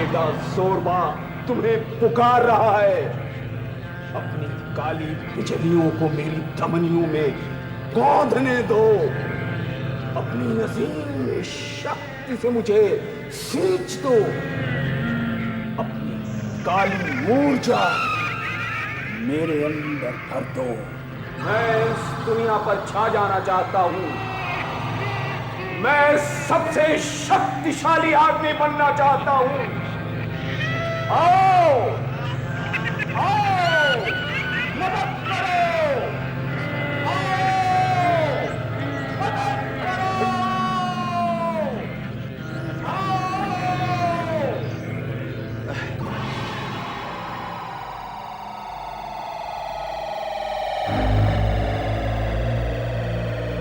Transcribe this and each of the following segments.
बेटा सोरबा तुम्हें पुकार रहा है। अपनी काली बिजलियों को मेरी धमनियों में गोंदने दो। अपनी असीम शक्ति से मुझे सींच दो। अपनी काली ऊर्जा मेरे अंदर भर दो। मैं इस दुनिया पर छा जाना चाहता हूं। मैं सबसे शक्तिशाली आदमी बनना चाहता हूं। आओ आओ मदद करो। आओ मदद करो। आओ।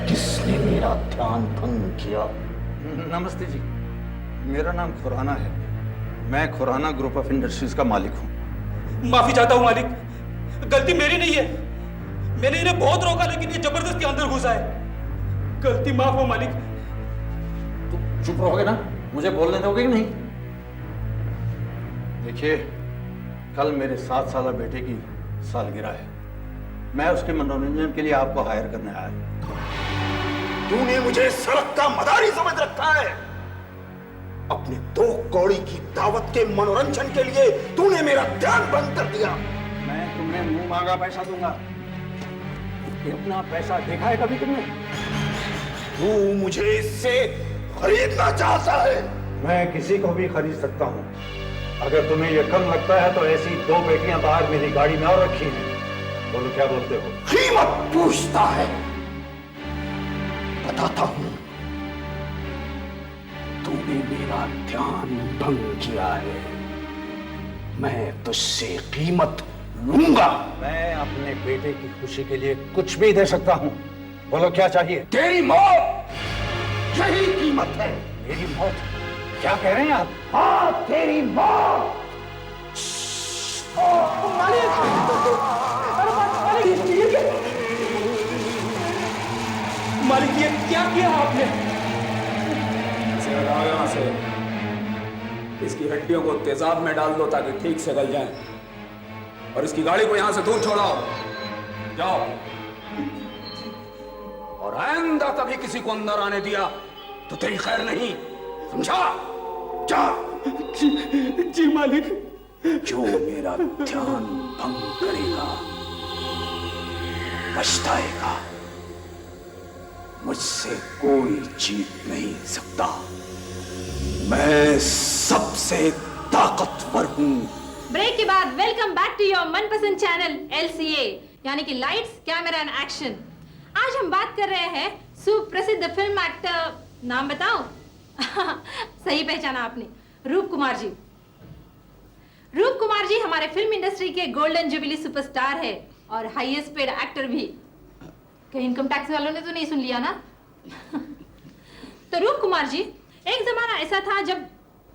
किसने मेरा ध्यान भंग किया? नमस्ते जी, मेरा नाम खुराना है। मैं खुराना ग्रुप ऑफ इंडस्ट्रीज का मालिक हूँ। माफी चाहता हूँ मालिक, गलती मेरी नहीं है। मैंने इन्हें बहुत रोका लेकिन ये जबरदस्ती अंदर घुसा है। गलती माफ हो मालिक। तो चुप रहोगे ना? मुझे बोलने दोगे कि नहीं? देखिए, कल मेरे 7 साला बेटे की सालगिरह है। मैं उसके मनोरंजन के लिए आपको हायर करने आया हूं। तूने मुझे सड़क का मदारी समझ रखा है। अपने 2 कौड़ी की दावत के मनोरंजन के लिए तूने मेरा ध्यान भंग कर दिया। मैं तुम्हें मुंह मांगा पैसा दूंगा। इतना पैसा देखा है कभी तुमने? तू मुझे इससे खरीदना चाहता है? मैं किसी को भी खरीद सकता हूँ। अगर तुम्हें यह कम लगता है तो ऐसी 2 बेटियां बाहर मेरी गाड़ी में और रखी हैं। बोलो, क्या बोलते हो? कीमत पूछता है। बताता हूं, तूने मेरा ध्यान भंग किया है। मैं तुझसे कीमत लूंगा। मैं अपने बेटे की खुशी के लिए कुछ भी दे सकता हूँ। बोलो, क्या चाहिए? तेरी मौत, यही कीमत है। मेरी मौत? क्या कह रहे हैं आप? हाँ, तेरी मौत। मालिक, ये क्या किया आपने? इसे हटाओ यहां से। इसकी हड्डियों को तेजाब में डाल दो ताकि ठीक से गल जाएं। और इसकी गाड़ी को यहां से दूर छोड़ाओ। जाओ। और आइंदा कभी किसी को अंदर आने दिया तो तेरी खैर नहीं, समझा? जा। जी मालिक। जो मेरा ध्यान भंग करेगा पछताएगा। मुझसे कोई जीत नहीं सकता। मैं सबसे ताकतवर हूं। ब्रेक के बाद वेलकम बैक टू योर मनपसंद चैनल LCA, यानी कि लाइट्स कैमरा एंड एक्शन। आज हम बात कर रहे हैं सुप्रसिद्ध फिल्म एक्टर, नाम बताओ? सही पहचाना आपने, रूप कुमार जी। रूप कुमार जी हमारे फिल्म इंडस्ट्री के गोल्डन जुबिली सुपरस्टार है और हाईएस्ट पेड एक्टर भी। कहीं इनकम टैक्स वालों ने तो नहीं सुन लिया ना? तो रूप कुमार जी, एक जमाना ऐसा था जब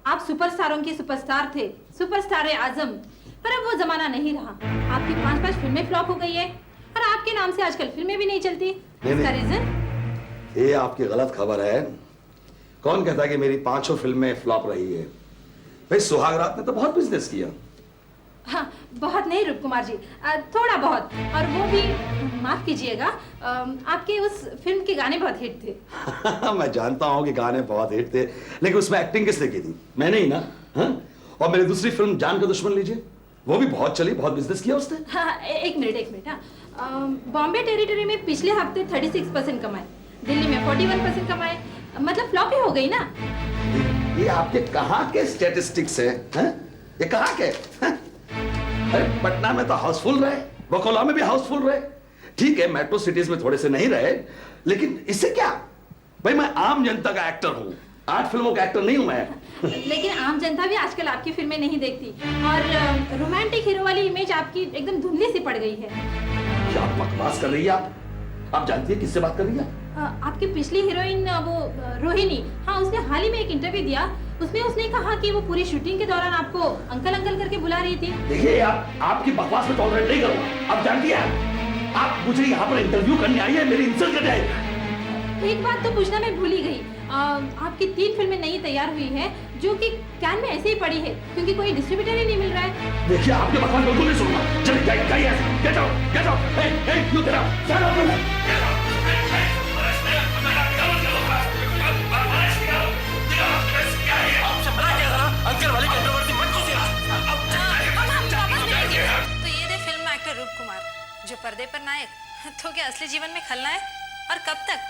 आप सुपरस्टारों के सुपरस्टार थे, सुपरस्टार आजम। पर अब वो जमाना नहीं रहा। आपकी 5 फिल्में फ्लॉप हो गई है और आपके नाम से आजकल फिल्में भी नहीं चलती। इसका रीजन? ये आपकी गलत खबर है। कौन कहता कि मेरी 5 फिल्में फ्लॉप रही है? भाई, सुहाग रात ने तो बहुत बिजनेस किया। हाँ, बहुत नहीं रूप कुमार जी, थोड़ा बहुत। और वो भी, माफ कीजिएगा, आपके उस फिल्म के गाने बहुत हिट थे। मैं जानता हूँ कि गाने बहुत हिट थे, लेकिन उसमें एक्टिंग किसने की थी? मैंने ही ना। हाँ? और मेरी दूसरी फिल्म जान का दुश्मन लीजिए, वो भी बहुत चली, बहुत बिजनेस किया उसने। हाँ, एक मिनट। हाँ, बॉम्बे टेरिटरी में पिछले हफ्ते 36% कमाए, दिल्ली में 41% कमाए। मतलब फ्लॉप ही हो गई ना। ये आपके कहाँ के स्टैटिस्टिक्स हैं? ये कहाँ के? अरे पटना में तो हाउसफुल रहे, बकोला में भी हाउसफुल रहे। ठीक है, मेट्रो सिटीज में थोड़े से नहीं रहे, लेकिन इससे क्या? भाई, मैं आम जनता का एक्टर हूँ, 8 फिल्मों का एक्टर नहीं हूं मैं। लेकिन आम जनता भी आजकल आपकी फिल्में नहीं देखती और रोमांटिक हीरो वाली इमेज आपकी एकदम धुंधली सी पड़ गई है। क्या बकवास कर रही है आप जानती है किससे बात कर रही है? आपकी पिछली हीरोइन वो रोहिणी, हाँ, उसने हाल ही में एक इंटरव्यू दिया। उसमें उसने कहा कि वो पूरी शूटिंग के दौरान आपको अंकल अंकल करके बुला रही थी। देखिए, आपकी बकवास में टॉलरेट नहीं करूंगा। आप जानती है, आप मुझे यहाँ पर इंटरव्यू करने आई है, मेरी इंसल्ट कर जाएगी। एक बात तो पूछना मैं भूल ही गई। आपकी 3 फिल्में नई तैयार हुई है जो कि कैन में ऐसे ही पड़ी है क्योंकि कोई डिस्ट्रीब्यूटर ही नहीं मिल रहा है। देखिए आपके बकवास बिल्कुल नहीं सुनूंगा। चलिए जाइए, get out, get out. Hey you get out, get out. Uncle वाली कंट्रोवर्सी मत कीजिए। तो ये थे फिल्म एक्टर रूप कुमार, जो पर्दे पर नायक तो क्या असली जीवन में खलनायक, और कब तक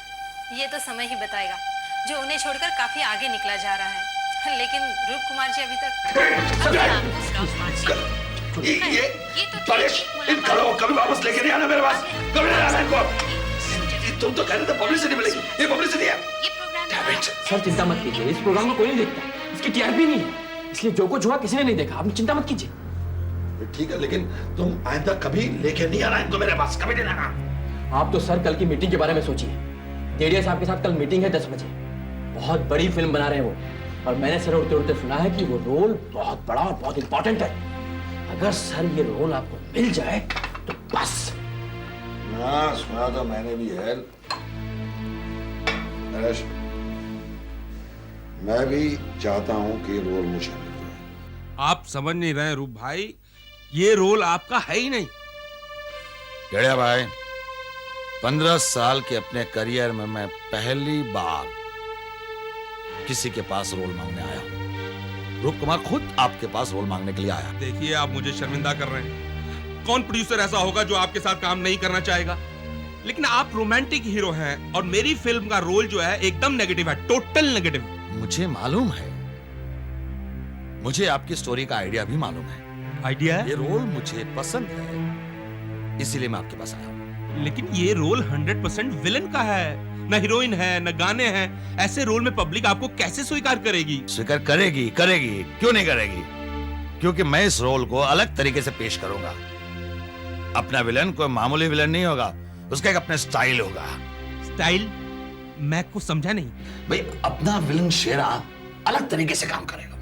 ये तो समय ही बताएगा, जो उन्हें छोड़कर काफी आगे निकला जा रहा है। लेकिन रूप कुमार जी अभी तक ये परेश, इन करो कभी वापस लेके नहीं आना मेरे पास, कभी नहीं आना इनको। तुम तो कह रहे थे पब्लिसिटी मिलेगी, ये पब्लिसिटी है। सर चिंता मत कीजिए, इस प्रोग्राम को कोई नहीं देखता, इसकी टीआरपी नहीं है, इसलिए जो कुछ हुआ किसी ने नहीं देखा। आप चिंता मत कीजिए। ठीक है, लेकिन तुम आइंदा कभी लेके नहीं आना इनको मेरे पास, कभी नहीं आना। आप तो सर कल की मीटिंग के बारे में सोचिए। डेडिया साहब के साथ कल मीटिंग है 10 बजे। बहुत बड़ी फिल्म बना रहे हैं वो, और मैंने सर उड़ते उड़ते सुना है कि वो रोल बहुत बड़ा और बहुत इंपॉर्टेंट है। अगर सर ये रोल आपको मिल जाए तो बस। हाँ, सुना तो मैंने भी है। नरेश, मैं भी चाहता हूं कि रोल मुझे मिल जाए। आप समझ नहीं रहे रूप भाई, ये रोल आपका है ही नहीं। गेड़िया भाई, 15 साल के अपने करियर में मैं पहली बार किसी के पास रोल मांगने आया हूं। रूप कुमार खुद आपके पास रोल मांगने के लिए आया। देखिए, आप मुझे शर्मिंदा कर रहे हैं। कौन प्रोड्यूसर ऐसा होगा जो आपके साथ काम नहीं करना चाहेगा? लेकिन आप रोमांटिक हीरो हैं और मेरी फिल्म का रोल जो है एकदम नेगेटिव है, टोटल नेगेटिव। मुझे मालूम है, मुझे आपकी स्टोरी का आइडिया भी मालूम है। आइडिया है? ये रोल मुझे पसंद है, इसीलिए मैं आपके पास आया हूं। लेकिन ये रोल 100% विलन का है, न हीरोइन है न गाने हैं। ऐसे रोल में पब्लिक आपको कैसे स्वीकार करेगी? स्वीकार करेगी, करेगी, क्यों नहीं करेगी? क्योंकि मैं इस रोल को अलग तरीके से पेश करूंगा। अपना विलन कोई मामूली विलन नहीं होगा, उसका एक अपना स्टाइल होगा। स्टाइल? मैं कुछ समझा नहीं। भाई, अपना विलन शेरा अलग तरीके से काम करेगा।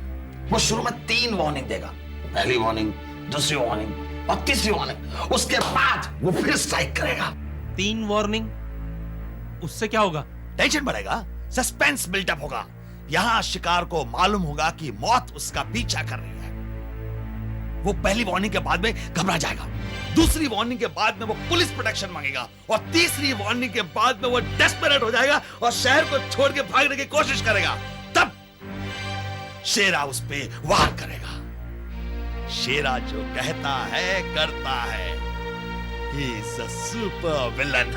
वो शुरू में 3 वार्निंग देगा, पहली वार्निंग, दूसरी वार्निंग और तीसरी वार्निंग। उसके बाद वो फिर स्ट्राइक करेगा। 3 वार्निंग? उससे क्या होगा? टेंशन बढ़ेगा, सस्पेंस बिल्टअप होगा। यहां शिकार को मालूम होगा कि मौत उसका पीछा कर रही है। वो पहली वार्निंग के बाद में घबरा जाएगा, दूसरी वार्निंग के बाद में वो पुलिस प्रोटेक्शन मांगेगा, और तीसरी वार्निंग के बाद में वो डेस्परेट हो जाएगा और शहर को छोड़ के भागने की कोशिश करेगा। तब शेरा उस पे वार करेगा। शेरा जो कहता है करता है। He is a super villain.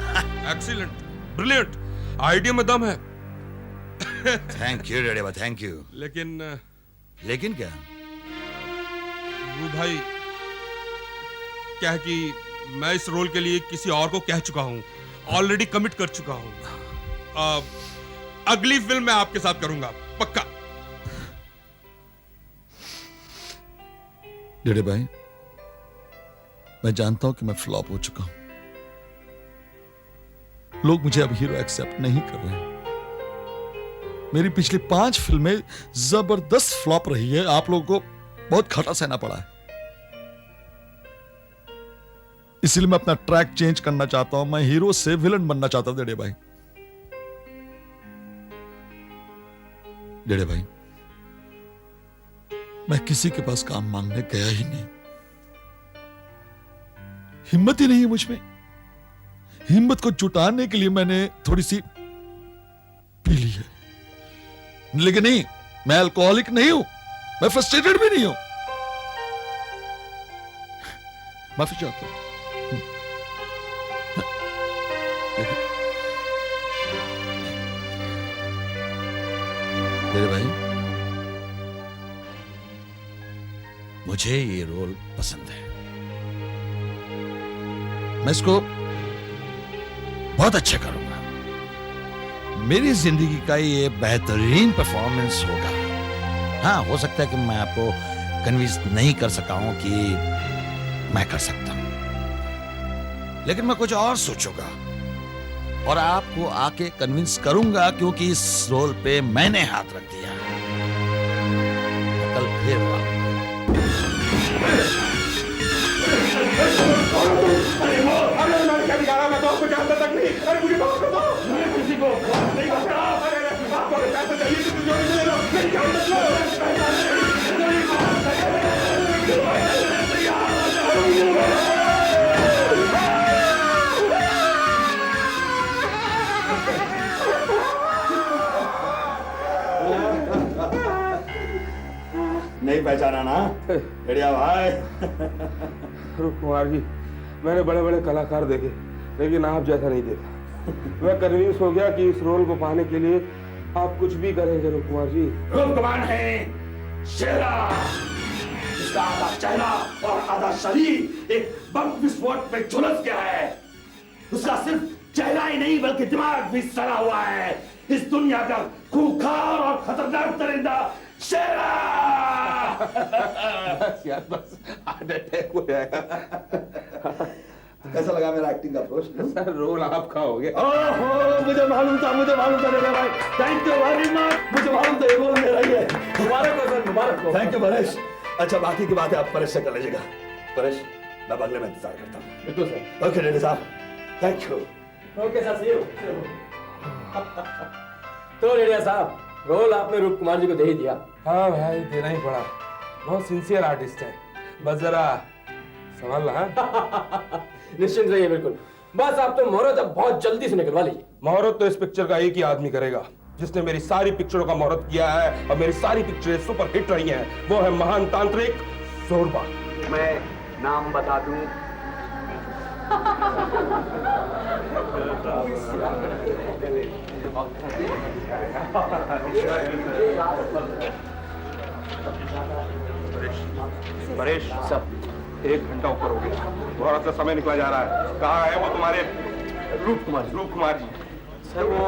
Excellent, brilliant, idea में दम है। थैंक यू रेडेवा, थैंक यू। लेकिन क्या? वो भाई क्या है कि मैं इस रोल के लिए किसी और को कह चुका हूं, ऑलरेडी कमिट कर चुका हूं। अगली फिल्म मैं आपके साथ करूंगा, पक्का। डेडे भाई, मैं जानता हूं कि मैं फ्लॉप हो चुका हूं। लोग मुझे अब हीरो एक्सेप्ट नहीं कर रहे हैं। मेरी पिछली 5 फिल्में जबरदस्त फ्लॉप रही है। आप लोगों को बहुत खटा सहना पड़ा है। इसलिए मैं अपना ट्रैक चेंज करना चाहता हूं। मैं हीरो से विलन बनना चाहता हूं। डेडे भाई, डेडे भाई, मैं किसी के पास काम मांगने गया ही नहीं। हिम्मत ही नहीं है मुझ में। हिम्मत को जुटाने के लिए मैंने थोड़ी सी पी ली है। लेकिन नहीं, मैं अल्कोहलिक नहीं हूं, मैं फ्रस्ट्रेटेड भी नहीं हूं। माफी चाहता हूं। मेरे भाई, मुझे ये रोल पसंद है। मैं इसको बहुत अच्छा करूंगा। मेरी जिंदगी का ये बेहतरीन परफॉर्मेंस होगा। हाँ, हो सकता है कि मैं आपको कन्विंस नहीं कर सका हूं कि मैं कर सकता हूं, लेकिन मैं कुछ और सोचूंगा और आपको आके कन्विंस करूंगा, क्योंकि इस रोल पे मैंने हाथ रख दिया। कल फिर अरे मैं क्या दिखा रहा, मैं तो आपको जानता तक नहीं। अरे मुझे माफ कर दो, किसी को नहीं करता। अरे माफ करो। नहीं पहचाना ना बढ़िया भाई। रूप कुमार जी, मैंने बड़े बड़े कलाकार देखे लेकिन आप जैसा नहीं देखा। मैं कन्विंस हो गया कि इस रोल को पाने के लिए आप कुछ भी करेंगे रूप कुमार जी। रूप कुमार है शेरा, जिसका आधा चेहरा और आधा शरीर एक बम विस्फोट में झुलस गया है। उसका सिर्फ चेहरा ही नहीं बल्कि दिमाग भी सड़ा हुआ है। इस दुनिया का खूंखार और खतरनाक दरिंदा शेरा। बस यार बस, हार्ट अटैक हो जाएगा। कैसा लगा मेरा एक्टिंग अप्रोच? सर रोल आपका हो गया। ओहो, मुझे मालूम था मेरे भाई। Thank you very much. मुझे मालूम था ये रोल मेरा ही है। मुबारक हो सर, मुबारक हो। Thank you Paresh. अच्छा, बाकी की बातें आप परेश से कर लीजिएगा। परेश, मैं बंगले में इंतजार करता हूँ। बिल्कुल सर। ओके रेड्डी साहब, thank you. Okay sir, see you. तो रेडिया साहब, रोल आपने रूप कुमार जी को दे ही दिया। हाँ भाई, देना ही पड़ा। बहुत सिंसियर आर्टिस्ट है, बस जरा संभालना। हाँ? निश्चिंत रहिए, बिल्कुल। बस आप तो मुहूर्त अब बहुत जल्दी से निकलवा लीजिए। मुहूर्त तो इस पिक्चर का एक ही आदमी करेगा जिसने मेरी सारी पिक्चरों का मुहूर्त किया है और मेरी सारी पिक्चरें सुपर हिट रही हैं। वो है महान तांत्रिक जोरबा। मैं नाम बता दूं? परेश सब 1 घंटा ऊपर हो गया, थोड़ा सा समय निकला जा रहा है। कहाँ है वो तुम्हारे रूप कुमार जी? सर वो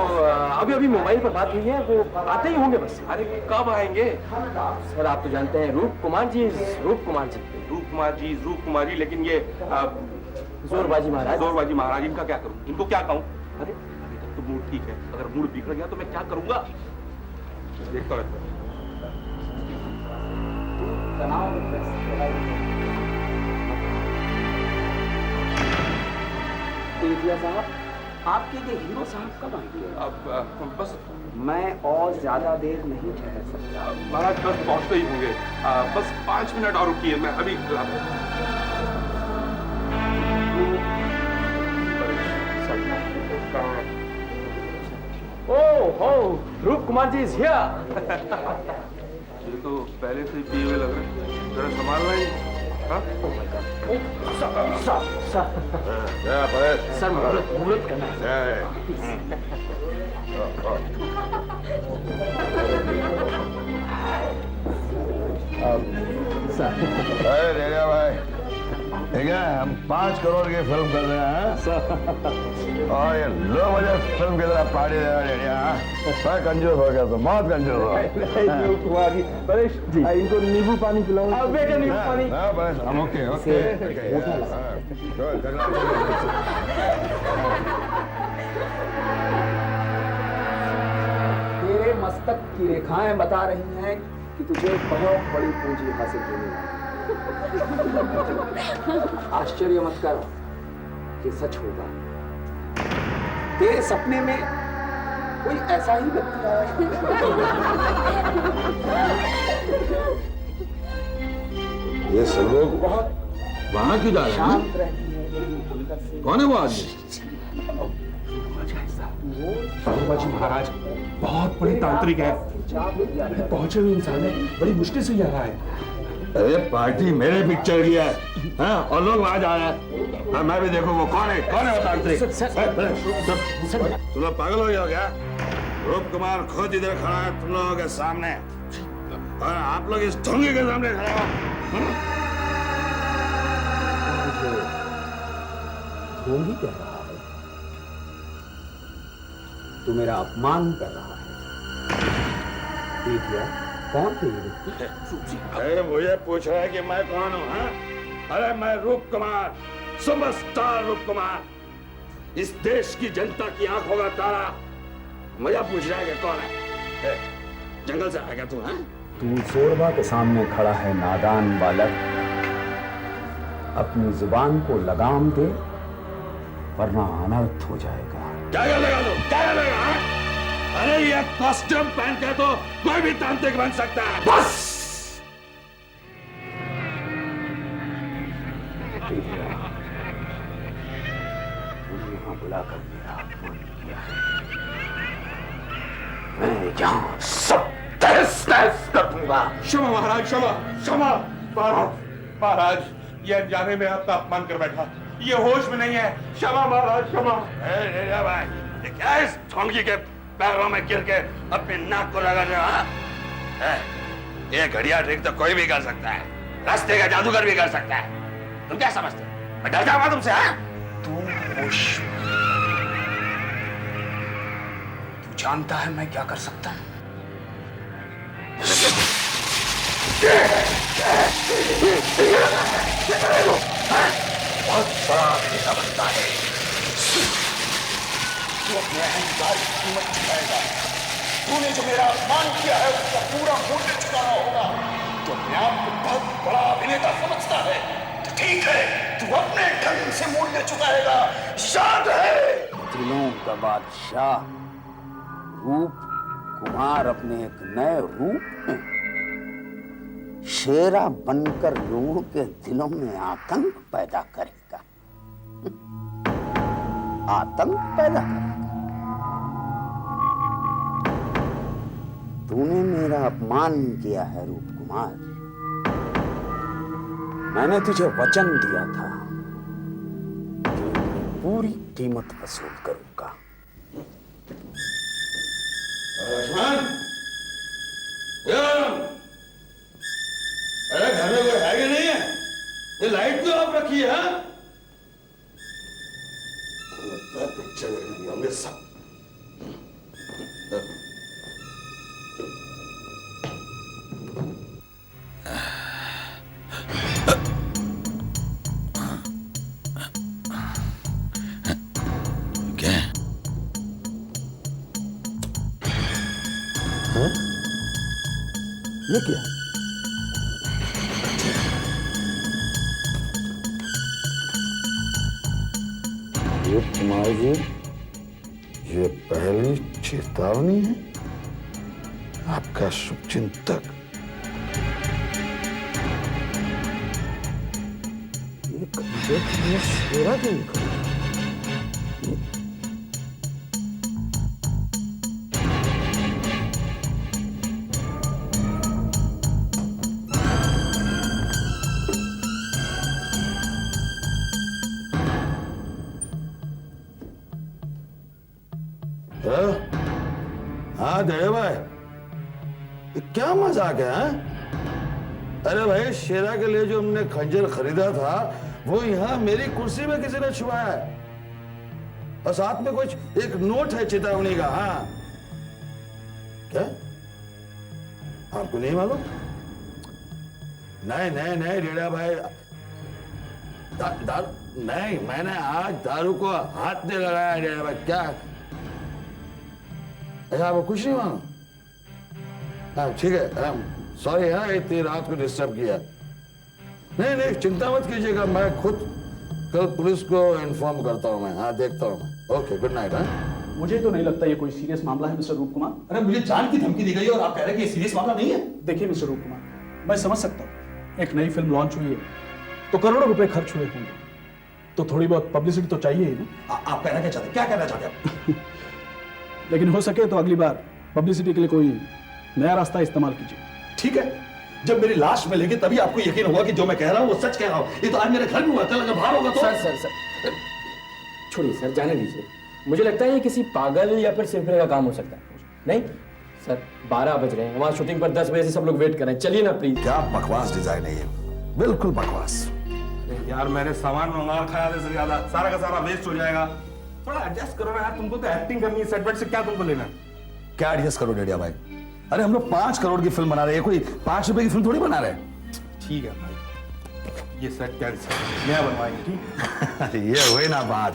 अभी अभी मोबाइल पर बात हुई है, वो आते ही होंगे बस। अरे कब आएंगे? सर आप तो जानते हैं रूप कुमार जी, लेकिन ये जोरबाजी महाराज। जोरबाजी महाराज, इनका क्या करूं? इनको क्या कहूं? अरे अभी तक तो मूड ठीक है, अगर मूड बिगड़ गया तो मैं क्या करूंगा? देखता रहता हूं। साहब, आपके ये हीरो साहब कब आएंगे? अब बस मैं और ज्यादा देर नहीं ठहर सकता। महाराज बस पहुंचते ही होंगे। बस 5 मिनट और रुकिए, मैं अभी ओह रूप कुमार जी इज हियर। ये तो पहले से पिए हुए लग रहे हैं, जरा संभालना ही। हाँ? सर मुहूर्त करना है। अरे रेडिया भाई, ठीक है, हम 5 करोड़ की फिल्म कर रहे हैं और ये लो मुझे फिल्म की तरह पार्टी दे रहा है रेडिया। मैं कंजूस हो गया, तो बहुत कंजूस हो कुमार जी, परेश जी, इनको नींबू पानी पिलाओ। बेटा नींबू पानी। बस हम ओके ओके। तेरे मस्तक की रेखाएं बता रही हैं कि तुझे बहुत बड़ी पूंजी हासिल होने वाली है। आश्चर्य मत कर, ये सच होगा। तेरे सपने में कोई ऐसा ही व्यक्ति आया। ये सब लोग बहुत वहां क्यों जा रहे हैं? शांत रहती है मेरी भीतर से। कौन है वो आदमी? जोरबाजी महाराज बहुत बड़े तांत्रिक है, पहुंचे हुए इंसान है, बड़ी मुश्किल से यहाँ है। अरे पार्टी मेरे पिक्चर की है, हाँ? और लोग वहां जा रहे हैं। हाँ, मैं भी देखो वो कौन है वो तांत्रिक। तुम लोग पागल हो गए हो क्या? रूप कुमार खुद इधर खड़ा है तुम लोगों के सामने और आप लोग इस ढोंगी के सामने खड़े हो। ढोंगी कह रहा है? तू मेरा अपमान कर रहा है। देखिए कौन थे ये व्यक्ति? अरे मुझे पूछ रहा है कि मैं कौन हूँ? हाँ? अरे मैं रूप कुमार, सुपरस्टार रूप कुमार, इस देश की जनता की आंखों का तारा। मुझे पूछ रहा है कि कौन है? जंगल से आ गया तू? हाँ? तू जोरबा के सामने खड़ा है नादान बालक। अपनी जुबान को लगाम दे वरना अनर्थ हो जाएगा। क्या कर लेगा तू? क्या कर लेगा? हाँ? अरे ये कॉस्ट्यूम पहन के तो कोई भी तांत्रिक बन सकता है। बस यहां बुलाकर मेरा अपमान किया है, मैं यहां सब तहस तहस कर दूंगा। क्षमा महाराज, क्षमा क्षमा। महाराज महाराज, ये अनजाने में आपका अपमान कर बैठा, ये होश में नहीं है। क्षमा महाराज, क्षमा। भाई, ये क्या है इस ढोंगी के पैरों में गिर के अपने नाक को रगड़ रहे हो? ये घड़िया ट्रिक तो कोई भी कर सकता है, रास्ते का जादूगर भी कर सकता है। तुम क्या समझते हो मैं डर जाऊंगा तुमसे? तू होश, तू जानता है मैं क्या कर सकता हूं? बहुत बड़ा अभिनेता बनता है, तू अपने अहंकार की कीमत चुकाएगा। तूने जो मेरा अपमान किया है उसका पूरा मूल्य चुकाना होगा। तो अपने आप को बहुत बड़ा अभिनेता समझता है तो ठीक है, तू अपने ढंग से मूल्य चुकाएगा। याद है, दिलों का बादशाह रूप कुमार अपने एक नए रूप में शेरा बनकर लोगों के दिलों में आतंक पैदा करेगा। आतंक पैदा करेगा। तूने मेरा अपमान किया है रूप कुमार, मैंने तुझे वचन दिया था कि पूरी कीमत वसूल करूंगा। लक्ष्मण, अरे घर में कोई है कि नहीं है? ये लाइट क्यों ऑफ रखी है? पिक्चर देखने होंगे सब। क्या? ये क्या? रूप कुमार जी, ये पहली चेतावनी है आपका शुभचिंतक। ये कंधे में शेरा क्यों निकला? हाँ दे भाई, ये क्या मजाक है? हाँ? अरे भाई, शेरा के लिए जो हमने खंजर खरीदा था वो यहाँ मेरी कुर्सी में किसी ने छुपाया है और साथ में कुछ एक नोट है चेतावनी का। हाँ क्या आपको नहीं मालूम? नहीं नहीं नहीं डेढ़ा भाई, नहीं, मैंने आज दारू को हाथ नहीं लगाया डेढ़ा भाई। क्या ऐसा आपको कुछ नहीं मालूम? हाँ ठीक है, सॉरी हाँ इतनी रात को डिस्टर्ब किया। नहीं नहीं चिंता मत कीजिएगा, मैं खुद कल पुलिस को इन्फॉर्म करता हूँ मैं। हाँ देखता हूँ मैं। Okay good night. हाँ मुझे तो नहीं लगता ये कोई सीरियस मामला है मिस्टर रूप कुमार। अरे मुझे जान की धमकी दी गई और आप कह रहे हैं कि ये सीरियस मामला नहीं है। देखिए मिस्टर रूप कुमार, मैं समझ सकता हूँ एक नई फिल्म लॉन्च हुई है तो करोड़ों रुपए खर्च हुए होंगे, तो थोड़ी बहुत पब्लिसिटी तो चाहिए ही ना। आप कहना क्या चाहते हैं? क्या कहना चाहते हैं? लेकिन हो सके तो अगली बार पब्लिसिटी के लिए कोई नया रास्ता इस्तेमाल कीजिए। ठीक है, जब मेरी लाश मिलेगी तभी आपको यकीन होगा कि जो मैं कह रहा हूं वो सच कह रहा हूं। ये तो आज मेरे घर में हुआ, कल अगर बाहर होगा तो। सर छोड़िए सर, जाने दीजिए। मुझे लगता है ये किसी पागल या फिर सिरफिरे का काम हो सकता है। नहीं सर, 12 बज रहे हैं, वहां शूटिंग पर 10 बजे से सब लोग वेट कर रहे हैं। चलिए ना प्लीज। क्या बकवास डिजाइन है ये, बिल्कुल बकवास। यार मैंने सामान मंगा रखा है, आधे से ज्यादा, सारा का सारा वेस्ट हो जाएगा। थोड़ा एडजस्ट करो ना यार, तुमको तो एक्टिंग करनी है, सेट वेट से क्या तुमको लेना है? क्या एडजस्ट करो डेढ़िया भाई? अरे हम लोग 5 करोड़ की फिल्म बना रहे हैं, कोई 5 रुपए की फिल्म थोड़ी बना रहे हैं। ठीक है भाई, ये सेट कैंसिल, नया बनवाएंगे। ठीक ये हुई ना बात।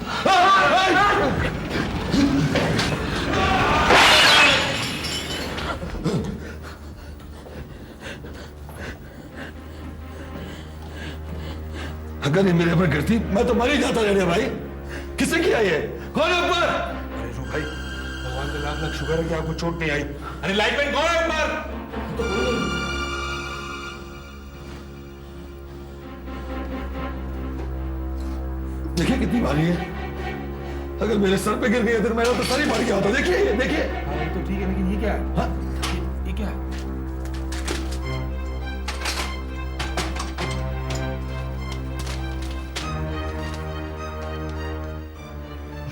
अगर ये मेरे ऊपर गिरती मैं तो मर ही जाता डेढ़िया भाई। किसने किया ये? कौन है ऊपर? अरे रू भाई, भगवान भगवान का लाख लाख शुक्र है कि आपको चोट नहीं आई। अरे लाइटमैन कौन है ऊपर? देखिए कितनी भारी है, अगर मेरे सर पे गिर गई तो मेरा तो सर ही मर गया होता। देखिए ये देखिए। तो ठीक है, लेकिन ये क्या है? हाँ? ये क्या है?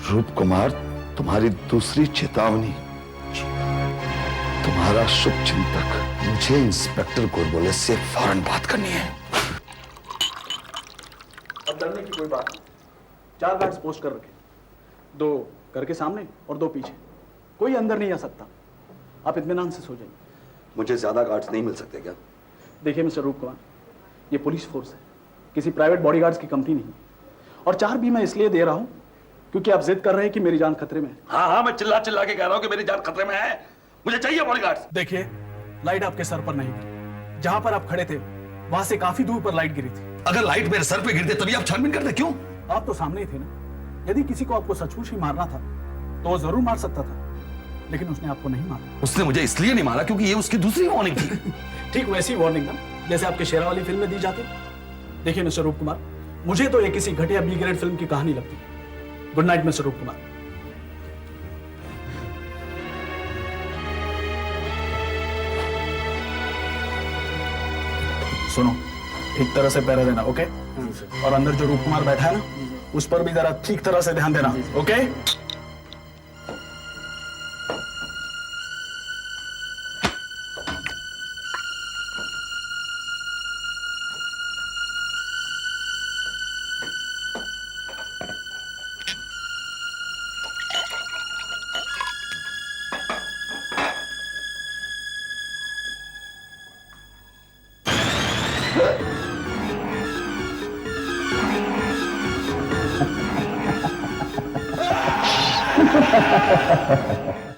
रूप कुमार, तुम्हारी दूसरी चेतावनी। तुम्हारा शुभ चिंतक। मुझे इंस्पेक्टर गोरबोले से फौरन बात करनी है। अब डरने की कोई बात नहीं। 4 गार्ड्स पोस्ट कर रखे, 2 घर के सामने और 2 पीछे। कोई अंदर नहीं आ सकता। आप इत्मीनान से सो जाइए। मुझे ज्यादा गार्ड्स नहीं मिल सकते क्या? देखिए मिस्टर रूप कुमार, ये पुलिस फोर्स है, किसी प्राइवेट बॉडीगार्ड्स की कंपनी नहीं है। और 4 भी मैं इसलिए दे रहा हूं क्योंकि आप जिद कर रहे हैं कि मेरी जान खतरे में है। हाँ, मैं चिल्ला चिल्ला के कह रहा हूं कि मेरी जान खतरे में है। मुझे चाहिए बॉडीगार्ड्स। देखिए, लाइट आपके सर पर नहीं गिरी। जहां पर आप खड़े थे वहां से काफी दूर पर लाइट गिरी थी। अगर लाइट मेरे सर पे गिरते तभी आप छानबीन करते, क्यों? आप तो सामने ही थे ना। यदि किसी को आपको सचमुच ही मारना था तो वो जरूर मार सकता था, लेकिन उसने आपको नहीं मारा। उसने मुझे इसलिए नहीं मारा क्योंकि ये उसकी दूसरी वार्निंग थी। ठीक वैसी वार्निंग ना जैसे आपके शेरा वाली फिल्म में दी जाती। देखिए मिस्टर रूप कुमार, मुझे तो ये किसी घटिया बी ग्रेड फिल्म की कहानी लगती। गुड नाइट मिस्टर रूप कुमार। सुनो, ठीक तरह से पहरा देना, ओके? और अंदर जो रूप कुमार बैठा है ना, उस पर भी जरा ठीक तरह से ध्यान देना, okay? Ha ha ha ha ha!